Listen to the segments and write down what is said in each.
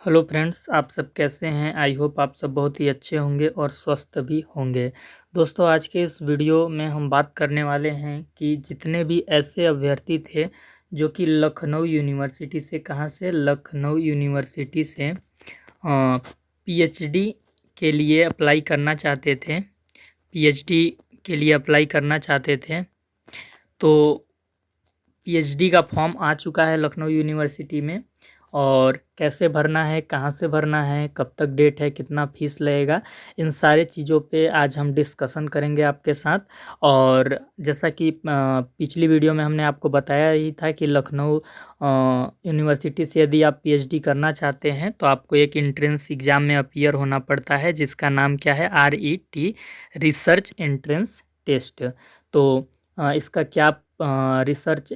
Hello friends, आप सब कैसे हैं। आई होप आप सब बहुत ही अच्छे होंगे और स्वस्थ भी होंगे। दोस्तों, आज के इस वीडियो में हम बात करने वाले हैं कि जितने भी ऐसे अभ्यर्थी थे जो कि लखनऊ यूनिवर्सिटी से, कहाँ से, लखनऊ यूनिवर्सिटी से पीएचडी के लिए अप्लाई करना चाहते थे, पीएचडी के लिए अप्लाई करना चाहते थे। तो पीएचडी का फॉर्म आ चुका है लखनऊ यूनिवर्सिटी में, और कैसे भरना है, कहाँ से भरना है, कब तक डेट है, कितना फीस लगेगा, इन सारे चीज़ों पे आज हम डिस्कशन करेंगे आपके साथ। और जैसा कि पिछली वीडियो में हमने आपको बताया ही था कि लखनऊ यूनिवर्सिटी से यदि आप पीएचडी करना चाहते हैं तो आपको एक एंट्रेंस एग्ज़ाम में अपीयर होना पड़ता है, जिसका नाम क्या है, RET, रिसर्च एंट्रेंस टेस्ट। तो इसका क्या रिसर्च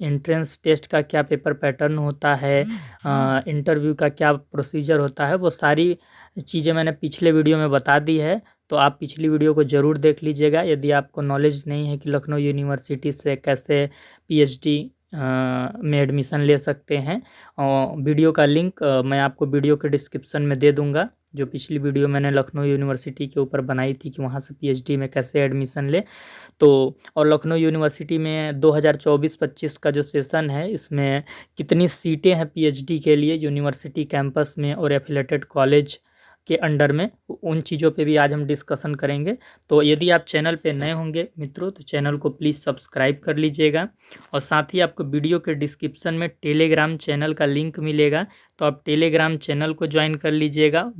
एंट्रेंस टेस्ट का क्या पेपर पैटर्न होता है, इंटरव्यू का क्या प्रोसीजर होता है, वो सारी चीज़ें मैंने पिछले वीडियो में बता दी है। तो आप पिछली वीडियो को ज़रूर देख लीजिएगा यदि आपको नॉलेज नहीं है कि लखनऊ यूनिवर्सिटी से कैसे पीएचडी में एडमिशन ले सकते हैं। वीडियो का लिंक मैं आपको वीडियो के डिस्क्रिप्शन में दे दूंगा। जो पिछली वीडियो मैंने लखनऊ यूनिवर्सिटी के ऊपर बनाई थी कि वहाँ से पीएचडी में कैसे एडमिशन ले। तो और लखनऊ यूनिवर्सिटी में 2024-25 का जो सेशन है, इसमें कितनी सीटें हैं पीएचडी के लिए यूनिवर्सिटी कैंपस में और एफिलेटेड कॉलेज के अंडर में, उन चीज़ों पे भी आज हम डिस्कशन करेंगे। तो यदि आप चैनल पे नए होंगे मित्रों तो चैनल को प्लीज़ सब्सक्राइब कर लीजिएगा, और साथ ही आपको वीडियो के डिस्क्रिप्शन में टेलीग्राम चैनल का लिंक मिलेगा, तो आप टेलीग्राम चैनल को ज्वाइन कर लीजिएगा।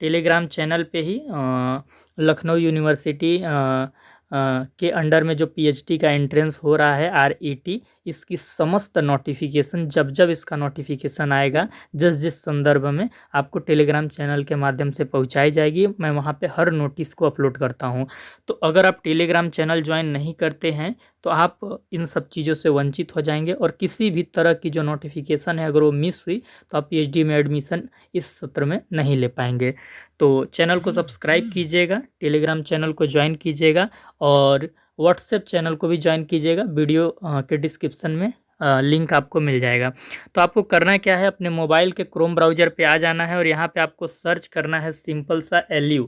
टेलीग्राम चैनल पे ही लखनऊ यूनिवर्सिटी के अंडर में जो पीएचडी का एंट्रेंस हो रहा है RET, इसकी समस्त नोटिफिकेशन, जब जब इसका नोटिफिकेशन आएगा, जिस जिस संदर्भ में, आपको टेलीग्राम चैनल के माध्यम से पहुंचाई जाएगी। मैं वहां पे हर नोटिस को अपलोड करता हूं। तो अगर आप टेलीग्राम चैनल ज्वाइन नहीं करते हैं तो आप इन सब चीज़ों से वंचित हो जाएंगे, और किसी भी तरह की जो नोटिफिकेशन है अगर वो मिस हुई तो आप पीएचडी में एडमिशन इस सत्र में नहीं ले पाएंगे। तो चैनल को सब्सक्राइब कीजिएगा, टेलीग्राम चैनल को ज्वाइन कीजिएगा, और व्हाट्सएप चैनल को भी ज्वाइन कीजिएगा। वीडियो के डिस्क्रिप्शन में लिंक आपको मिल जाएगा। तो आपको करना क्या है, अपने मोबाइल के क्रोम ब्राउज़र पे आ जाना है, और यहाँ पे आपको सर्च करना है सिंपल सा LU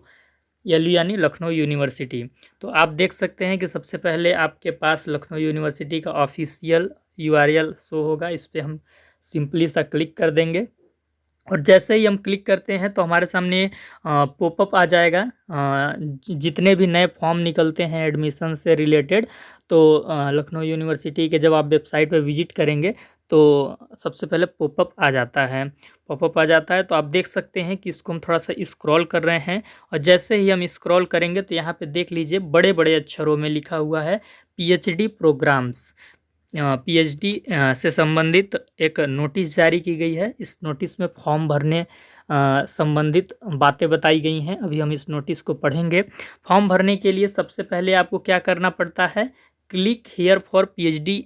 यानी लखनऊ यूनिवर्सिटी। तो आप देख सकते हैं कि सबसे पहले आपके पास लखनऊ यूनिवर्सिटी का ऑफिशियल URL शो होगा। इस पर हम सिंपली सा क्लिक कर देंगे, और जैसे ही हम क्लिक करते हैं तो हमारे सामने पॉपअप आ जाएगा। जितने भी नए फॉर्म निकलते हैं एडमिशन से रिलेटेड, तो लखनऊ यूनिवर्सिटी के जब आप वेबसाइट पे विजिट करेंगे तो सबसे पहले पॉपअप आ जाता है। पॉपअप आ जाता है तो आप देख सकते हैं कि इसको हम थोड़ा सा स्क्रॉल कर रहे हैं, और जैसे ही हम स्क्रॉल करेंगे तो यहाँ पे देख लीजिए बड़े बड़े अक्षरों में लिखा हुआ है पीएचडी प्रोग्राम्स। पीएचडी से संबंधित एक नोटिस जारी की गई है। इस नोटिस में फॉर्म भरने संबंधित बातें बताई गई हैं। अभी हम इस नोटिस को पढ़ेंगे। फॉर्म भरने के लिए सबसे पहले आपको क्या करना पड़ता है, click here for PhD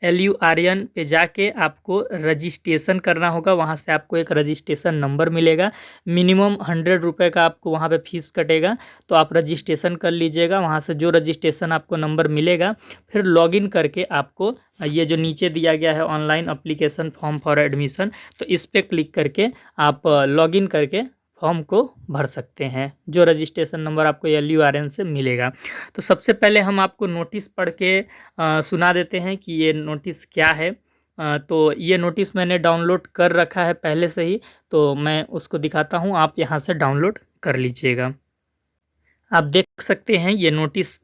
LURN पे जाके आपको रजिस्ट्रेशन करना होगा। वहाँ से आपको एक रजिस्ट्रेशन नंबर मिलेगा। मिनिमम 100 रुपये का आपको वहाँ पे फीस कटेगा। तो आप रजिस्ट्रेशन कर लीजिएगा। वहाँ से जो रजिस्ट्रेशन आपको नंबर मिलेगा, फिर लॉगिन करके आपको ये जो नीचे दिया गया है online application form for admission, तो इस पर क्लिक करके आप लॉगिन करके फॉर्म को भर सकते हैं, जो रजिस्ट्रेशन नंबर आपको LURN से मिलेगा। तो सबसे पहले हम आपको नोटिस पढ़ के सुना देते हैं कि ये नोटिस क्या है। तो ये नोटिस मैंने डाउनलोड कर रखा है पहले से ही, तो मैं उसको दिखाता हूँ, आप यहाँ से डाउनलोड कर लीजिएगा। आप देख सकते हैं ये नोटिस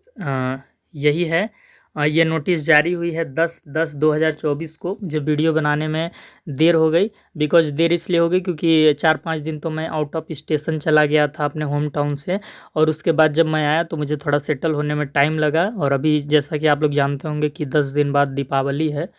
यही है। ये नोटिस जारी हुई है 10/10/2024 को। मुझे वीडियो बनाने में देर हो गई, बिकॉज देर इसलिए हो गई क्योंकि 4-5 दिन तो मैं आउट ऑफ स्टेशन चला गया था अपने होम टाउन से, और उसके बाद जब मैं आया तो मुझे थोड़ा सेटल होने में टाइम लगा। और अभी जैसा कि आप लोग जानते होंगे कि 10 दिन बाद दीपावली है,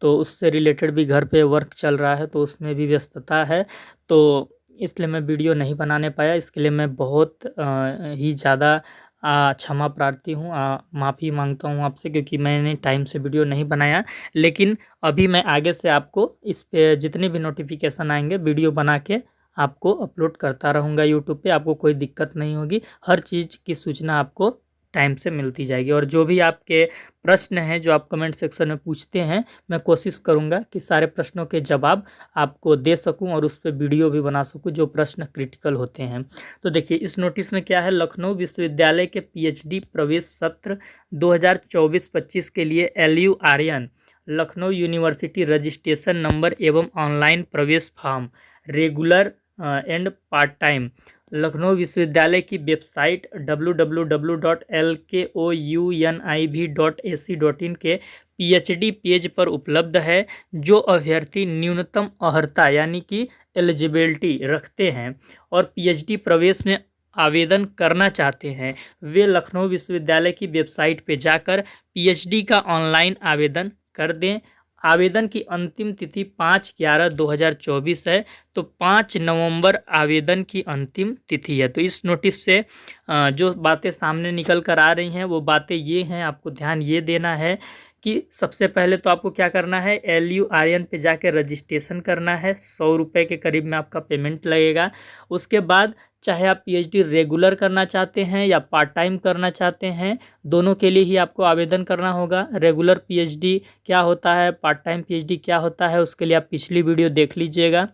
तो उससे रिलेटेड भी घर पे वर्क चल रहा है, तो उसमें भी व्यस्तता है। तो इसलिए मैं वीडियो नहीं बनाने पाया। इसके लिए मैं बहुत ही ज़्यादा क्षमा प्रार्थी हूँ, माफ़ी मांगता हूँ आपसे, क्योंकि मैंने टाइम से वीडियो नहीं बनाया। लेकिन अभी मैं आगे से आपको इस पे जितने भी नोटिफिकेशन आएंगे वीडियो बना के आपको अपलोड करता रहूँगा यूट्यूब पे। आपको कोई दिक्कत नहीं होगी, हर चीज़ की सूचना आपको टाइम से मिलती जाएगी। और जो भी आपके प्रश्न हैं जो आप कमेंट सेक्शन में पूछते हैं, मैं कोशिश करूंगा कि सारे प्रश्नों के जवाब आपको दे सकूं और उस पर वीडियो भी बना सकूं जो प्रश्न क्रिटिकल होते हैं। तो देखिए इस नोटिस में क्या है, लखनऊ विश्वविद्यालय के पीएचडी प्रवेश सत्र 2024-25 के लिए LU आर्यन लखनऊ यूनिवर्सिटी रजिस्ट्रेशन नंबर एवं ऑनलाइन प्रवेश form regular and part time Lucknow विश्वविद्यालय की वेबसाइट www.lkouniv.ac.in के पीएचडी पेज पर उपलब्ध है। जो अभ्यर्थी न्यूनतम अर्हता यानी कि एलिजिबिलिटी रखते हैं और पीएचडी प्रवेश में आवेदन करना चाहते हैं, वे लखनऊ विश्वविद्यालय की वेबसाइट पर जाकर पीएचडी का ऑनलाइन आवेदन कर दें। आवेदन की अंतिम तिथि 5/11/2024 है, तो 5 नवंबर आवेदन की अंतिम तिथि है। तो इस नोटिस से जो बातें सामने निकल कर आ रही हैं वो बातें ये हैं, आपको ध्यान ये देना है कि सबसे पहले तो आपको क्या करना है, LU आर्यन पे जाके रजिस्ट्रेशन करना है। 100 रुपये के करीब में आपका पेमेंट लगेगा। उसके बाद चाहे आप पीएचडी रेगुलर करना चाहते हैं या पार्ट टाइम करना चाहते हैं, दोनों के लिए ही आपको आवेदन करना होगा। रेगुलर पीएचडी क्या होता है, पार्ट टाइम पीएचडी क्या होता है, उसके लिए आप पिछली वीडियो देख लीजिएगा।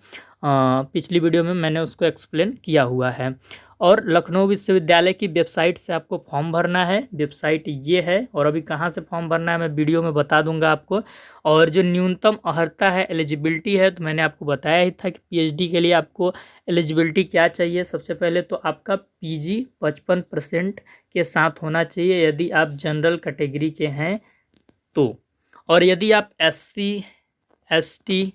पिछली वीडियो में मैंने उसको एक्सप्लेन किया हुआ है। और लखनऊ विश्वविद्यालय की वेबसाइट से आपको फॉर्म भरना है। वेबसाइट ये है, और अभी कहाँ से फॉर्म भरना है मैं वीडियो में बता दूंगा आपको। और जो न्यूनतम अर्हता है, एलिजिबिलिटी है, तो मैंने आपको बताया ही था कि पीएचडी के लिए आपको एलिजिबिलिटी क्या चाहिए। सबसे पहले तो आपका पीजी 55% के साथ होना चाहिए यदि आप जनरल कैटेगरी के हैं तो। और यदि आप SC ST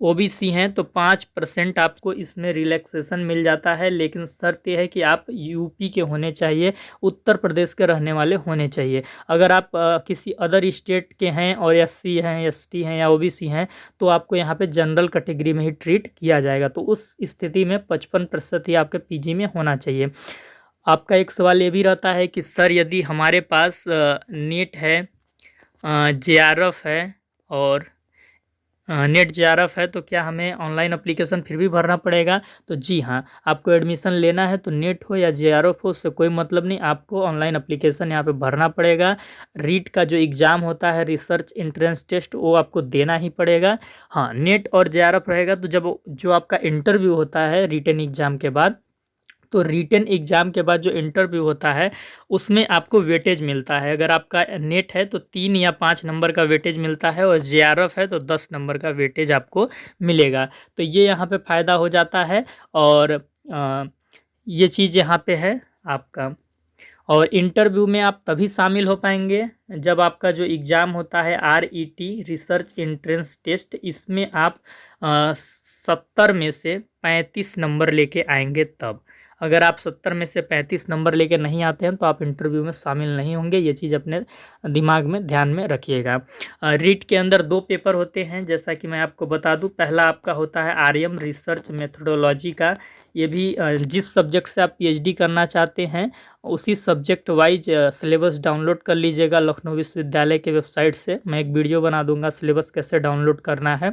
OBC हैं तो 5% आपको इसमें रिलैक्सेशन मिल जाता है, लेकिन शर्त यह है कि आप यूपी के होने चाहिए, उत्तर प्रदेश के रहने वाले होने चाहिए। अगर आप किसी अदर स्टेट के हैं और SC हैं, ST हैं या OBC हैं तो आपको यहाँ पे जनरल कैटेगरी में ही ट्रीट किया जाएगा। तो उस स्थिति में 55% ही आपके पीजी में होना चाहिए। आपका एक सवाल ये भी रहता है कि सर यदि हमारे पास नेट है, JRF है और नेट JRF है तो क्या हमें ऑनलाइन एप्लीकेशन फिर भी भरना पड़ेगा? तो जी हाँ, आपको एडमिशन लेना है तो नेट हो या JRF हो उससे कोई मतलब नहीं, आपको ऑनलाइन एप्लीकेशन यहाँ पे भरना पड़ेगा। रीट का जो एग्ज़ाम होता है, रिसर्च एंट्रेंस टेस्ट, वो आपको देना ही पड़ेगा। हाँ, नेट और JRF रहेगा तो जब जो आपका इंटरव्यू होता है रिटन एग्ज़ाम के बाद, तो रिटन एग्ज़ाम के बाद जो इंटरव्यू होता है उसमें आपको वेटेज मिलता है। अगर आपका नेट है तो 3 या 5 नंबर का वेटेज मिलता है और JRF है तो 10 नंबर का वेटेज आपको मिलेगा। तो ये यहाँ पे फ़ायदा हो जाता है और ये चीज़ यहाँ पे है आपका। और इंटरव्यू में आप तभी शामिल हो पाएंगे जब आपका जो एग्ज़ाम होता है RET रिसर्च एंट्रेंस टेस्ट, इसमें आप 70 में से 35 नंबर लेके आएंगे तब। अगर आप 70 में से 35 नंबर लेके नहीं आते हैं तो आप इंटरव्यू में शामिल नहीं होंगे। ये चीज़ अपने दिमाग में ध्यान में रखिएगा। रीट के अंदर 2 पेपर होते हैं जैसा कि मैं आपको बता दूं। पहला आपका होता है आर्यम रिसर्च मेथोडोलॉजी का। ये भी जिस सब्जेक्ट से आप PhD करना चाहते हैं उसी सब्जेक्ट वाइज सिलेबस डाउनलोड कर लीजिएगा लखनऊ विश्वविद्यालय के वेबसाइट से। मैं एक वीडियो बना दूंगा सिलेबस कैसे डाउनलोड करना है,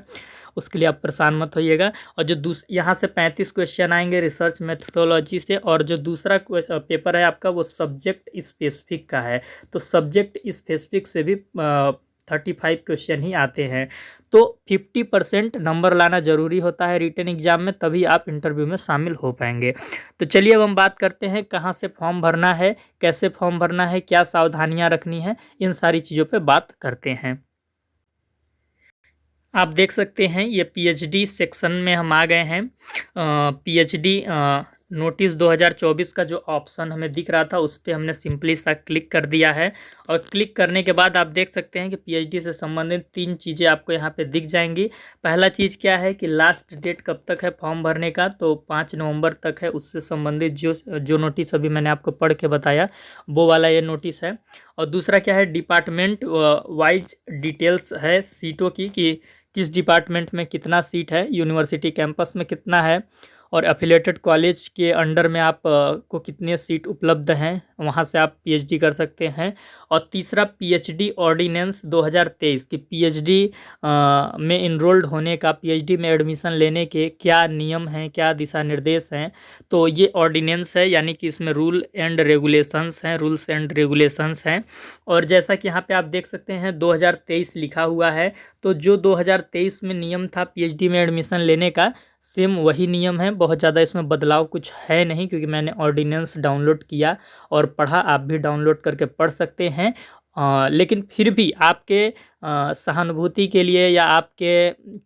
उसके लिए आप परेशान मत होइएगा। और जो यहाँ से 35 क्वेश्चन आएंगे रिसर्च मेथोडोलॉजी से, और जो दूसरा पेपर है आपका वो सब्जेक्ट स्पेसिफिक का है। तो सब्जेक्ट स्पेसिफिक से भी 35 क्वेश्चन ही आते हैं। तो 50% नंबर लाना ज़रूरी होता है रिटन एग्ज़ाम में, तभी आप इंटरव्यू में शामिल हो पाएंगे। तो चलिए अब हम बात करते हैं कहाँ से फॉर्म भरना है, कैसे फॉर्म भरना है, क्या सावधानियाँ रखनी है, इन सारी चीज़ों पे बात करते हैं। आप देख सकते हैं ये PhD सेक्शन में हम आ गए हैं। PhD नोटिस 2024 का जो ऑप्शन हमें दिख रहा था उस पर हमने सिंपली सा क्लिक कर दिया है। और क्लिक करने के बाद आप देख सकते हैं कि PhD से संबंधित 3 चीज़ें आपको यहाँ पे दिख जाएंगी। पहला चीज़ क्या है कि लास्ट डेट कब तक है फॉर्म भरने का, तो 5 नवंबर तक है। उससे संबंधित जो नोटिस अभी मैंने आपको पढ़ के बताया वो वाला ये नोटिस है। और दूसरा क्या है, डिपार्टमेंट वाइज डिटेल्स है सीटों की कि किस डिपार्टमेंट में कितना सीट है, यूनिवर्सिटी कैंपस में कितना है, और एफिलिएटेड कॉलेज के अंडर में आप को कितने सीट उपलब्ध हैं, वहाँ से आप पीएचडी कर सकते हैं। और तीसरा पीएचडी ऑर्डिनेंस 2023 की पीएचडी में इनरोल्ड होने का, पीएचडी में एडमिशन लेने के क्या नियम हैं, क्या दिशा निर्देश हैं। तो ये ऑर्डिनेंस है, यानी कि इसमें रूल्स एंड रेगुलेशंस हैं। और जैसा कि यहाँ पे आप देख सकते हैं 2023 लिखा हुआ है, तो जो 2023 में नियम था पीएचडी में एडमिशन लेने का, सेम वही नियम है। बहुत ज़्यादा इसमें बदलाव कुछ है नहीं, क्योंकि मैंने ऑर्डिनेंस डाउनलोड किया और पढ़ा, आप भी डाउनलोड करके पढ़ सकते हैं। लेकिन फिर भी आपके सहानुभूति के लिए या आपके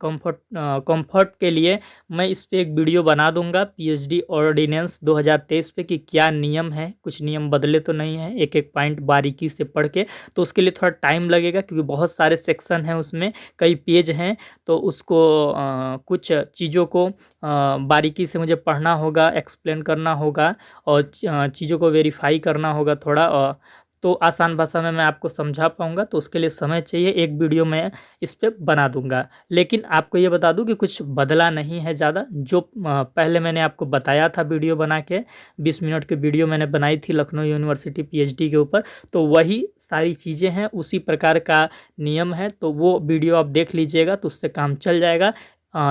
कंफर्ट के लिए मैं इस पे एक वीडियो बना दूंगा पीएचडी ऑर्डिनेंस 2023 पे कि क्या नियम है, कुछ नियम बदले तो नहीं है, एक एक पॉइंट बारीकी से पढ़ के। तो उसके लिए थोड़ा टाइम लगेगा, क्योंकि बहुत सारे सेक्शन हैं उसमें, कई पेज हैं, तो उसको कुछ चीज़ों को बारीकी से मुझे पढ़ना होगा, एक्सप्लेन करना होगा और चीज़ों को वेरीफाई करना होगा थोड़ा, तो आसान भाषा में मैं आपको समझा पाऊँगा, तो उसके लिए समय चाहिए। एक वीडियो मैं इस पे बना दूँगा। लेकिन आपको ये बता दूँ कि कुछ बदला नहीं है ज़्यादा। जो पहले मैंने आपको बताया था वीडियो बना के, 20 मिनट की वीडियो मैंने बनाई थी लखनऊ यूनिवर्सिटी पीएचडी के ऊपर, तो वही सारी चीज़ें हैं, उसी प्रकार का नियम है। तो वो वीडियो आप देख लीजिएगा, तो उससे काम चल जाएगा।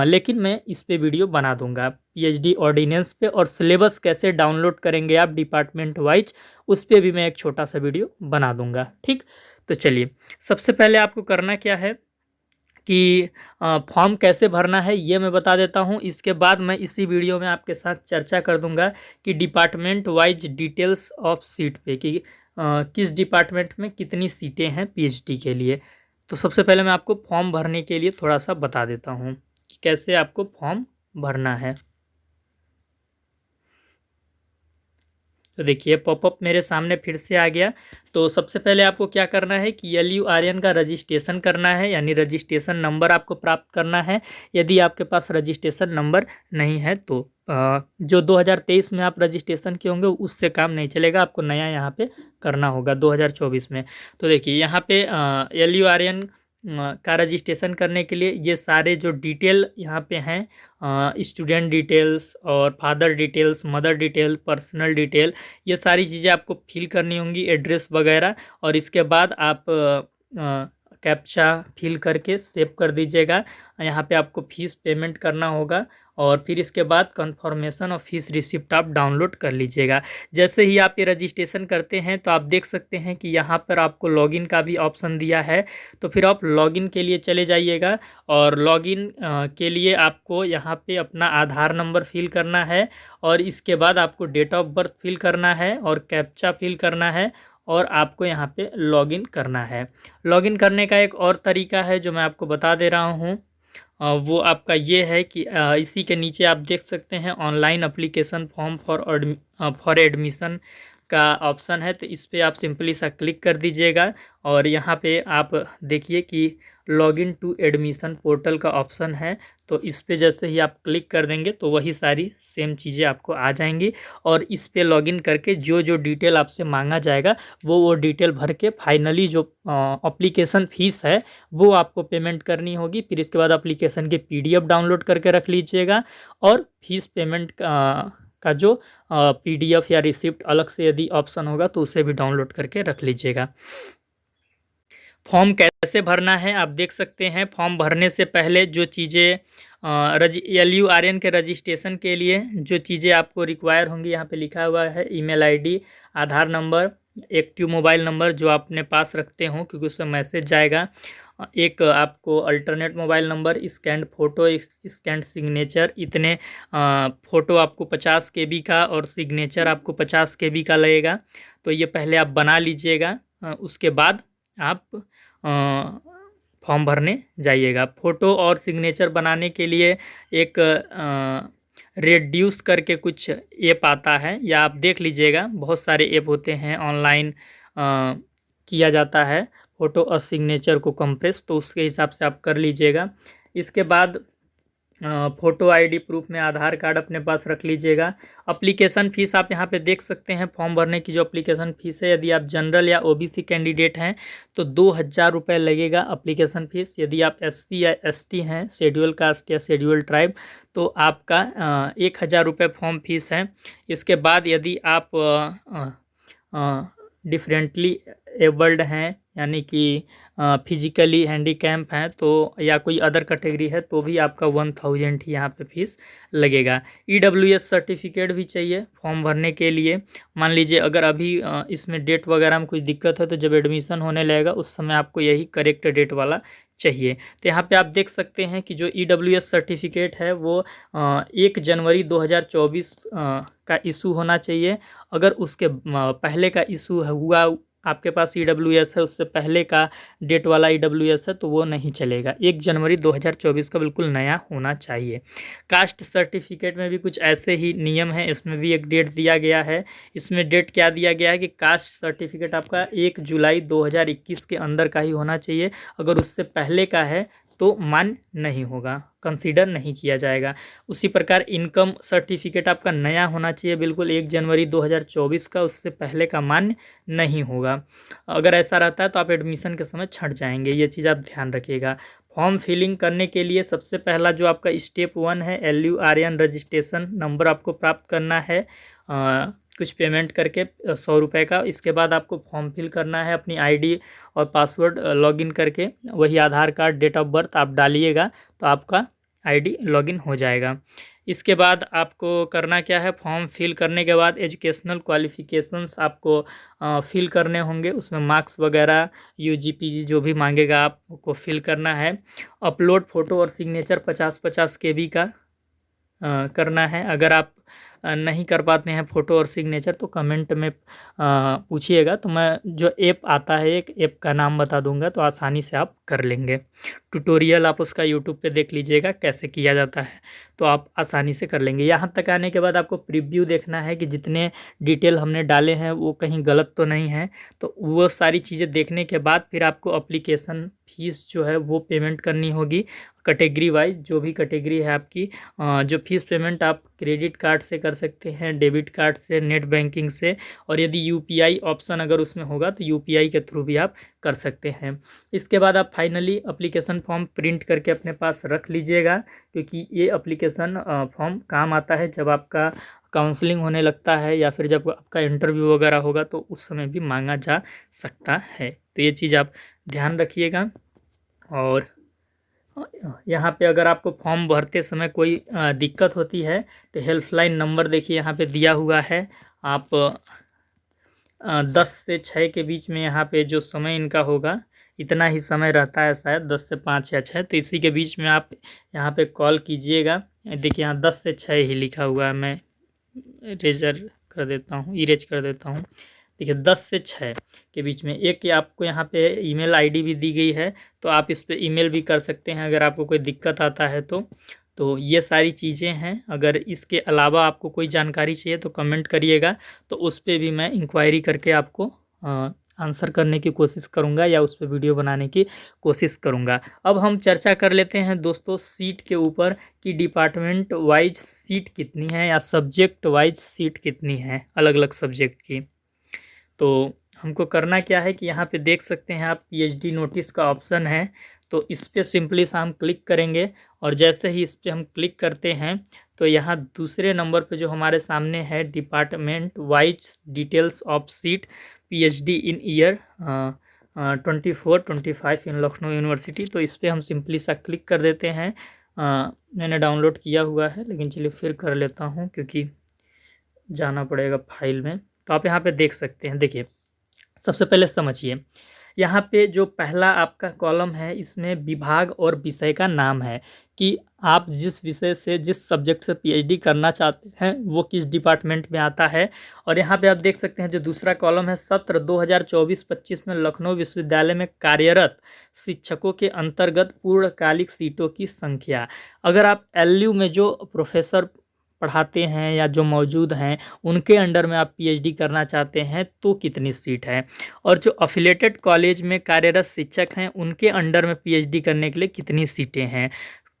लेकिन मैं इस पे वीडियो बना दूँगा पीएचडी ऑर्डिनेंस पे, और सिलेबस कैसे डाउनलोड करेंगे आप डिपार्टमेंट वाइज, उस पे भी मैं एक छोटा सा वीडियो बना दूंगा। ठीक, तो चलिए, सबसे पहले आपको करना क्या है कि फॉर्म कैसे भरना है ये मैं बता देता हूँ। इसके बाद मैं इसी वीडियो में आपके साथ चर्चा कर दूंगा कि department wise details of seat पे कि किस डिपार्टमेंट में कितनी सीटें हैं पीएचडी के लिए। तो सबसे पहले मैं आपको फॉर्म भरने के लिए थोड़ा सा बता देता हूँ कि कैसे आपको फॉर्म भरना है। तो देखिए, पॉपअप मेरे सामने फिर से आ गया। तो सबसे पहले आपको क्या करना है कि LURN का रजिस्ट्रेशन करना है, यानी रजिस्ट्रेशन नंबर आपको प्राप्त करना है। यदि आपके पास रजिस्ट्रेशन नंबर नहीं है तो जो 2023 में आप रजिस्ट्रेशन किए होंगे उससे काम नहीं चलेगा, आपको नया यहाँ पे करना होगा 2024 में। तो देखिए, यहाँ पे LURN का रजिस्ट्रेशन करने के लिए ये सारे जो डिटेल यहाँ पे हैं, स्टूडेंट डिटेल्स और father details, mother detail, personal detail, ये सारी चीज़ें आपको फिल करनी होंगी, एड्रेस वगैरह। और इसके बाद आप कैप्चा फिल करके सेव कर दीजिएगा। यहाँ पे आपको फ़ीस पेमेंट करना होगा, और फिर इसके बाद कंफर्मेशन और फीस रिसिप्ट आप डाउनलोड कर लीजिएगा। जैसे ही आप ये रजिस्ट्रेशन करते हैं तो आप देख सकते हैं कि यहाँ पर आपको लॉगिन का भी ऑप्शन दिया है। तो फिर आप लॉगिन के लिए चले जाइएगा, और लॉगिन के लिए आपको यहाँ पे अपना आधार नंबर फिल करना है, और इसके बाद आपको डेट ऑफ बर्थ फिल करना है और कैप्चा फिल करना है, और आपको यहाँ पे लॉगिन करना है। लॉगिन करने का एक और तरीका है जो मैं आपको बता दे रहा हूँ, वो आपका ये है कि इसी के नीचे आप देख सकते हैं online application form for admission का ऑप्शन है। तो इस पे आप सिंपली सा क्लिक कर दीजिएगा, और यहाँ पे आप देखिए कि लॉगिन टू एडमिशन पोर्टल का ऑप्शन है। तो इस पे जैसे ही आप क्लिक कर देंगे तो वही सारी सेम चीज़ें आपको आ जाएंगी, और इस पे लॉगिन करके जो जो डिटेल आपसे मांगा जाएगा वो डिटेल भर के फाइनली जो एप्लीकेशन फ़ीस है वो आपको पेमेंट करनी होगी। फिर इसके बाद एप्लीकेशन की PDF डाउनलोड करके रख लीजिएगा, और फीस पेमेंट का जो PDF या रिसिप्ट अलग से यदि ऑप्शन होगा तो उसे भी डाउनलोड करके रख लीजिएगा। फॉर्म कैसे भरना है आप देख सकते हैं। फॉर्म भरने से पहले जो चीज़ें LURN के रजिस्ट्रेशन के लिए जो चीज़ें आपको रिक्वायर होंगी, यहाँ पे लिखा हुआ है ईमेल ID, आधार नंबर, एक्टिव मोबाइल नंबर जो आप अपने पास रखते हो क्योंकि उसमें मैसेज जाएगा, एक आपको alternate mobile number, scanned photo, scanned signature, इतने फ़ोटो आपको 50 KB का और सिग्नेचर आपको 50 KB का लगेगा। तो ये पहले आप बना लीजिएगा, उसके बाद आप फॉर्म भरने जाइएगा। फ़ोटो और सिग्नेचर बनाने के लिए एक रेड्यूस करके कुछ ऐप आता है, या आप देख लीजिएगा, बहुत सारे ऐप होते हैं ऑनलाइन किया जाता है फ़ोटो और सिग्नेचर को कंप्रेस, तो उसके हिसाब से आप कर लीजिएगा। इसके बाद फ़ोटो आईडी प्रूफ में आधार कार्ड अपने पास रख लीजिएगा। एप्लीकेशन फ़ीस आप यहाँ पे देख सकते हैं, फॉर्म भरने की जो एप्लीकेशन फ़ीस है, यदि आप जनरल या ओबीसी कैंडिडेट हैं तो 2000 रुपये लगेगा एप्लीकेशन फ़ीस। यदि आप एससी या एसटी हैं, शेड्यूल कास्ट या शेड्यूल ट्राइब, तो आपका 1000 रुपये फॉर्म फीस है। इसके बाद यदि आप डिफरेंटली एबल्ड हैं, यानी कि फिजिकली हैंडीकैप हैं, तो या कोई अदर कैटेगरी है, तो भी आपका 1000 ही यहाँ पे फीस लगेगा। ईडब्ल्यूएस सर्टिफिकेट भी चाहिए फॉर्म भरने के लिए। मान लीजिए अगर अभी इसमें डेट वगैरह में कोई दिक्कत है, तो जब एडमिशन होने लगेगा उस समय आपको यही करेक्ट डेट वाला चाहिए। तो यहाँ पे आप देख सकते हैं कि जो ईडब्ल्यूएस सर्टिफिकेट है वो 1 जनवरी 2024 का इशू होना चाहिए। अगर उसके पहले का इशू हुआ, आपके पास ईडब्ल्यूएस है, उससे पहले का डेट वाला ईडब्ल्यूएस है, तो वो नहीं चलेगा। 1 जनवरी 2024 का बिल्कुल नया होना चाहिए। कास्ट सर्टिफिकेट में भी कुछ ऐसे ही नियम हैं, इसमें भी एक डेट दिया गया है। इसमें डेट क्या दिया गया है कि कास्ट सर्टिफिकेट आपका 1 जुलाई 2021 के अंदर का ही होना चाहिए। अगर उससे पहले का है तो मान्य नहीं होगा, कंसीडर नहीं किया जाएगा। उसी प्रकार इनकम सर्टिफिकेट आपका नया होना चाहिए बिल्कुल 1 जनवरी 2024 का, उससे पहले का मान्य नहीं होगा। अगर ऐसा रहता है तो आप एडमिशन के समय छँट जाएंगे, ये चीज़ आप ध्यान रखिएगा। फॉर्म फिलिंग करने के लिए सबसे पहला जो आपका स्टेप 1 है, LURN रजिस्ट्रेशन नंबर आपको प्राप्त करना है कुछ पेमेंट करके 100 रुपये का। इसके बाद आपको फॉर्म फिल करना है, अपनी आईडी और पासवर्ड लॉगिन करके, वही आधार कार्ड, डेट ऑफ बर्थ आप डालिएगा तो आपका आईडी लॉगिन हो जाएगा। इसके बाद आपको करना क्या है, फॉर्म फिल करने के बाद एजुकेशनल क्वालिफ़िकेशंस आपको फिल करने होंगे। उसमें मार्क्स वगैरह यूजी पीजी जो भी मांगेगा आपको फिल करना है। अपलोड फ़ोटो और सिग्नेचर 50-50 KB का करना है। अगर आप नहीं कर पाते हैं फ़ोटो और सिग्नेचर तो कमेंट में पूछिएगा, तो मैं जो ऐप आता है, एक ऐप का नाम बता दूंगा, तो आसानी से आप कर लेंगे। ट्यूटोरियल आप उसका यूट्यूब पे देख लीजिएगा कैसे किया जाता है, तो आप आसानी से कर लेंगे। यहाँ तक आने के बाद आपको प्रीव्यू देखना है कि जितने डिटेल हमने डाले हैं वो कहीं गलत तो नहीं है। तो वो सारी चीज़ें देखने के बाद फिर आपको एप्लीकेशन फ़ीस जो है वो पेमेंट करनी होगी। कैटेगरी वाइज जो भी कैटेगरी है आपकी, जो फीस पेमेंट आप क्रेडिट कार्ड से कर सकते हैं, डेबिट कार्ड से, नेट बैंकिंग से, और यदि यूपीआई ऑप्शन अगर उसमें होगा तो यूपीआई के थ्रू भी आप कर सकते हैं। इसके बाद आप फाइनली एप्लीकेशन फॉर्म प्रिंट करके अपने पास रख लीजिएगा, क्योंकि ये एप्लीकेशन फॉर्म काम आता है जब आपका काउंसलिंग होने लगता है या फिर जब आपका इंटरव्यू वगैरह होगा, तो उस समय भी मांगा जा सकता है। तो ये चीज़ आप ध्यान रखिएगा। और यहाँ पे अगर आपको फॉर्म भरते समय कोई दिक्कत होती है तो हेल्पलाइन नंबर देखिए यहाँ पे दिया हुआ है। आप 10 से 6 के बीच में यहाँ पे जो समय इनका होगा, इतना ही समय रहता है शायद, 10 से 5 या 6, तो इसी के बीच में आप यहाँ पे कॉल कीजिएगा। देखिए यहाँ 10 से 6 ही लिखा हुआ है, मैं इरेज कर देता हूँ। देखिए 10 से 6 के बीच में एक आपको यहाँ पे ईमेल आईडी भी दी गई है, तो आप इस पे ईमेल भी कर सकते हैं अगर आपको कोई दिक्कत आता है तो ये सारी चीज़ें हैं। अगर इसके अलावा आपको कोई जानकारी चाहिए तो कमेंट करिएगा, तो उस पर भी मैं इंक्वायरी करके आपको आंसर करने की कोशिश करूंगा या उस पर वीडियो बनाने की कोशिश करूंगा। अब हम चर्चा कर लेते हैं दोस्तों सीट के ऊपर कि डिपार्टमेंट वाइज सीट कितनी है या सब्जेक्ट वाइज सीट कितनी है अलग अलग सब्जेक्ट की। तो हमको करना क्या है कि यहाँ पे देख सकते हैं आप पीएचडी नोटिस का ऑप्शन है, तो इस पर सिंपली सा हम क्लिक करेंगे, और जैसे ही इस पर हम क्लिक करते हैं तो यहाँ दूसरे नंबर पे जो हमारे सामने है department wise details of seat PhD in year 24-25 in Lucknow university, तो इस पर हम सिंपली सा क्लिक कर देते हैं। मैंने डाउनलोड किया हुआ है, लेकिन चलिए फिर कर लेता हूँ क्योंकि जाना पड़ेगा फाइल में। तो आप यहाँ पे देख सकते हैं, देखिए सबसे पहले समझिए, यहाँ पे जो पहला आपका कॉलम है इसमें विभाग और विषय का नाम है कि आप जिस विषय से, जिस सब्जेक्ट से पीएचडी करना चाहते हैं वो किस डिपार्टमेंट में आता है। और यहाँ पे आप देख सकते हैं जो दूसरा कॉलम है, सत्र 2024-25 में लखनऊ विश्वविद्यालय में कार्यरत शिक्षकों के अंतर्गत पूर्णकालिक सीटों की संख्या। अगर आप LU में जो प्रोफेसर पढ़ाते हैं या जो मौजूद हैं उनके अंडर में आप पीएचडी करना चाहते हैं तो कितनी सीट है, और जो अफिलेटेड कॉलेज में कार्यरत शिक्षक हैं उनके अंडर में पीएचडी करने के लिए कितनी सीटें हैं।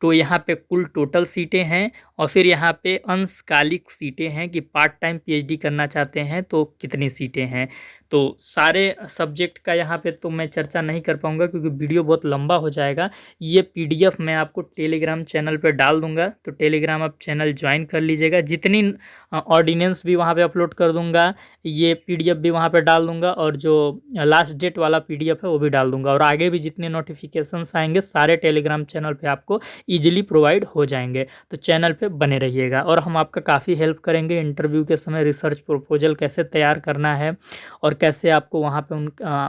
तो यहाँ पे कुल टोटल सीटें हैं और फिर यहाँ पे अंशकालिक सीटें हैं कि पार्ट टाइम पीएचडी करना चाहते हैं तो कितनी सीटें हैं। तो सारे सब्जेक्ट का यहाँ पे तो मैं चर्चा नहीं कर पाऊँगा क्योंकि वीडियो बहुत लंबा हो जाएगा। ये पीडीएफ मैं आपको टेलीग्राम चैनल पे डाल दूँगा, तो टेलीग्राम आप चैनल ज्वाइन कर लीजिएगा। जितनी ऑर्डिनेंस भी वहाँ पे अपलोड कर दूँगा, ये पीडीएफ भी वहाँ पे डाल दूँगा और जो लास्ट डेट वाला पीडीएफ है वो भी डाल दूँगा। और आगे भी जितने नोटिफिकेशंस आएंगे सारे टेलीग्राम चैनल पे आपको ईजिली प्रोवाइड हो जाएंगे। तो चैनल पे बने रहिएगा और हम आपका काफ़ी हेल्प करेंगे इंटरव्यू के समय। रिसर्च प्रपोजल कैसे तैयार करना है और कैसे आपको वहाँ पे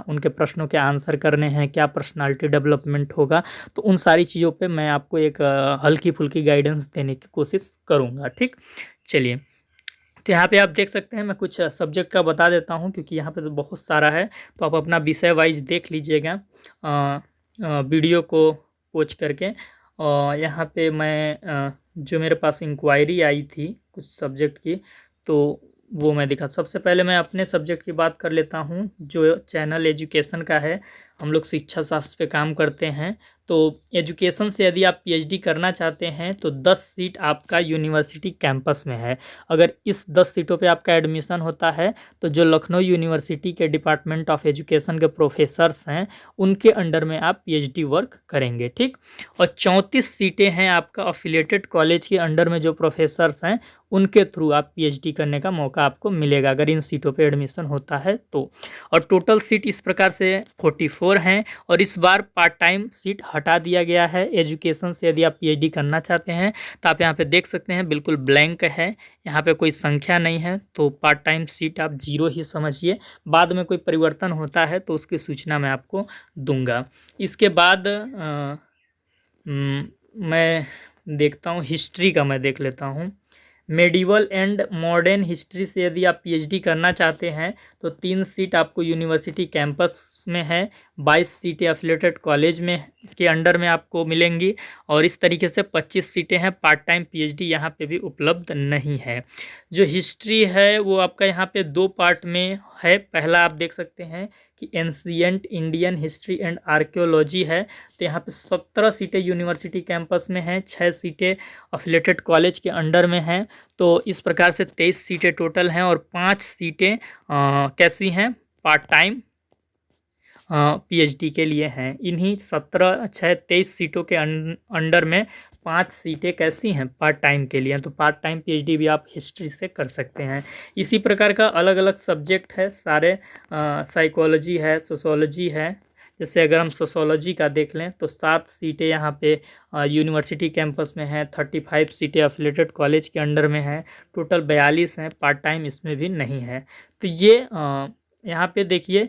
उनके प्रश्नों के आंसर करने हैं, क्या पर्सनालिटी डेवलपमेंट होगा, तो उन सारी चीज़ों पे मैं आपको एक हल्की फुल्की गाइडेंस देने की कोशिश करूँगा। ठीक, चलिए। तो यहाँ पे आप देख सकते हैं, मैं कुछ सब्जेक्ट का बता देता हूँ क्योंकि यहाँ पे तो बहुत सारा है, तो आप अपना विषय वाइज देख लीजिएगा वीडियो को पॉज करके। और यहाँ पे मैं जो मेरे पास इंक्वायरी आई थी कुछ सब्जेक्ट की, तो वो मैं दिखा। सबसे पहले मैं अपने सब्जेक्ट की बात कर लेता हूँ जो चैनल एजुकेशन का है। हम लोग शिक्षा शास्त्र पे काम करते हैं। तो एजुकेशन से यदि आप पीएचडी करना चाहते हैं तो 10 सीट आपका यूनिवर्सिटी कैंपस में है। अगर इस 10 सीटों पे आपका एडमिशन होता है तो जो लखनऊ यूनिवर्सिटी के डिपार्टमेंट ऑफ एजुकेशन के प्रोफेसर्स हैं उनके अंडर में आप पीएचडी वर्क करेंगे। ठीक, और 34 सीटें हैं आपका अफिलिएटेड कॉलेज के अंडर में जो प्रोफेसर्स हैं उनके थ्रू आप पीएचडी करने का मौका आपको मिलेगा अगर इन सीटों पे एडमिशन होता है तो। और टोटल सीट इस प्रकार से 44 हैं और इस बार पार्ट टाइम सीट हटा दिया गया है एजुकेशन से। यदि आप पीएचडी करना चाहते हैं तो आप यहाँ पे देख सकते हैं बिल्कुल ब्लैंक है, यहाँ पे कोई संख्या नहीं है, तो पार्ट टाइम सीट आप 0 ही समझिए। बाद में कोई परिवर्तन होता है तो उसकी सूचना मैं आपको दूंगा। इसके बाद मैं देखता हूँ हिस्ट्री का, मैं देख लेता हूँ। मेडिवल एंड मॉडर्न हिस्ट्री से यदि आप पीएचडी करना चाहते हैं तो 3 सीट आपको यूनिवर्सिटी कैंपस में है, 22 सीटें एफिलिएटेड कॉलेज में के अंडर में आपको मिलेंगी और इस तरीके से 25 सीटें हैं। पार्ट टाइम पीएचडी यहाँ पे भी उपलब्ध नहीं है। जो हिस्ट्री है वो आपका यहाँ पे 2 पार्ट में है। पहला आप देख सकते हैं कि ancient Indian history and archaeology है, तो यहाँ पे 17 सीटें यूनिवर्सिटी कैंपस में हैं, 6 सीटें एफिलिएटेड कॉलेज के अंडर में हैं। तो इस प्रकार से 23 सीटें टोटल हैं और 5 सीटें कैसी हैं, पार्ट टाइम पीएचडी के लिए हैं। इन्हीं 23 सीटों के अंडर में 5 सीटें कैसी हैं, पार्ट टाइम के लिए। तो पार्ट टाइम पीएचडी भी आप हिस्ट्री से कर सकते हैं। इसी प्रकार का अलग अलग सब्जेक्ट है सारे, साइकोलॉजी है, सोशोलॉजी है। जैसे अगर हम सोशोलॉजी का देख लें तो 7 सीटें यहाँ पे यूनिवर्सिटी कैंपस में हैं, 35 सीटें एफिलिएटेड कॉलेज के अंडर में हैं, टोटल 42 हैं। पार्ट टाइम इसमें भी नहीं है। तो ये यहाँ पे देखिए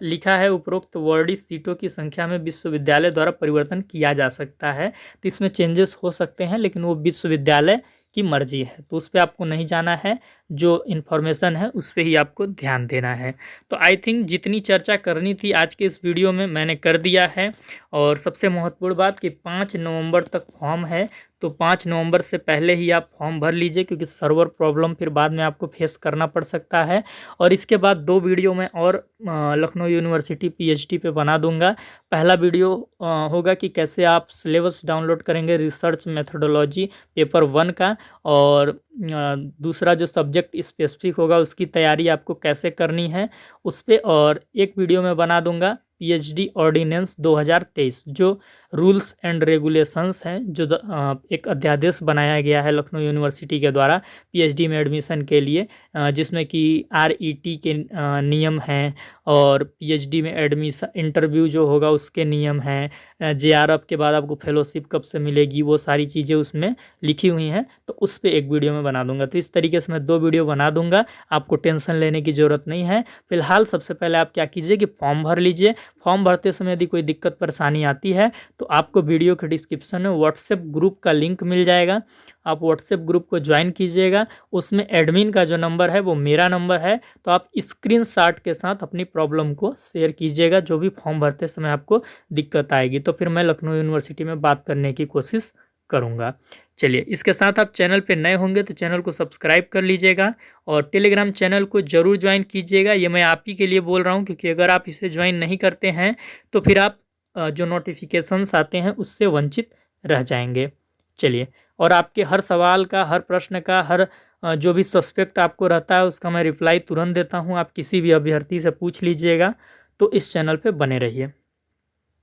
लिखा है उपरोक्त वर्णित सीटों की संख्या में विश्वविद्यालय द्वारा परिवर्तन किया जा सकता है। तो इसमें चेंजेस हो सकते हैं लेकिन वो विश्वविद्यालय की मर्जी है, तो उस पर आपको नहीं जाना है। जो इन्फॉर्मेशन है उस पर ही आपको ध्यान देना है। तो आई थिंक जितनी चर्चा करनी थी आज के इस वीडियो में मैंने कर दिया है। और सबसे महत्वपूर्ण बात कि 5 नवंबर तक फॉर्म है, तो 5 नवंबर से पहले ही आप फॉर्म भर लीजिए क्योंकि सर्वर प्रॉब्लम फिर बाद में आपको फेस करना पड़ सकता है। और इसके बाद 2 वीडियो मैं और लखनऊ यूनिवर्सिटी पीएचडी पे बना दूंगा। पहला वीडियो होगा कि कैसे आप सिलेबस डाउनलोड करेंगे रिसर्च मेथोडोलॉजी पेपर 1 का, और दूसरा जो सब्जेक्ट स्पेसिफिक होगा उसकी तैयारी आपको कैसे करनी है उस पर। और एक वीडियो में बना दूंगा पीएचडी ऑर्डिनेंस 2023 जो रूल्स एंड रेगुलेशंस हैं, जो एक अध्यादेश बनाया गया है लखनऊ यूनिवर्सिटी के द्वारा पीएचडी में एडमिशन के लिए, जिसमें कि आरईटी के नियम हैं और पीएचडी में एडमिशन इंटरव्यू जो होगा उसके नियम हैं, जेआरएफ के बाद आपको फेलोशिप कब से मिलेगी, वो सारी चीज़ें उसमें लिखी हुई हैं। तो उस पर एक वीडियो में बना दूंगा। तो इस तरीके से मैं 2 वीडियो बना दूंगा, आपको टेंशन लेने की ज़रूरत नहीं है। फिलहाल सबसे पहले आप क्या कीजिए कि फॉर्म भर लीजिए। फॉर्म भरते समय यदि कोई दिक्कत परेशानी आती है तो आपको वीडियो के डिस्क्रिप्शन में व्हाट्सएप ग्रुप का लिंक मिल जाएगा, आप व्हाट्सएप ग्रुप को ज्वाइन कीजिएगा। उसमें एडमिन का जो नंबर है वो मेरा नंबर है, तो आप स्क्रीनशॉट के साथ अपनी प्रॉब्लम को शेयर कीजिएगा जो भी फॉर्म भरते समय आपको दिक्कत आएगी, तो फिर मैं लखनऊ यूनिवर्सिटी में बात करने की कोशिश करूँगा। चलिए, इसके साथ आप चैनल पे नए होंगे तो चैनल को सब्सक्राइब कर लीजिएगा और टेलीग्राम चैनल को ज़रूर ज्वाइन कीजिएगा। ये मैं आप ही के लिए बोल रहा हूँ क्योंकि अगर आप इसे ज्वाइन नहीं करते हैं तो फिर आप जो नोटिफिकेशंस आते हैं उससे वंचित रह जाएंगे। चलिए, और आपके हर सवाल का, हर प्रश्न का, हर जो भी सस्पेक्ट आपको रहता है उसका मैं रिप्लाई तुरंत देता हूँ। आप किसी भी अभ्यर्थी से पूछ लीजिएगा। तो इस चैनल पे बने रहिए।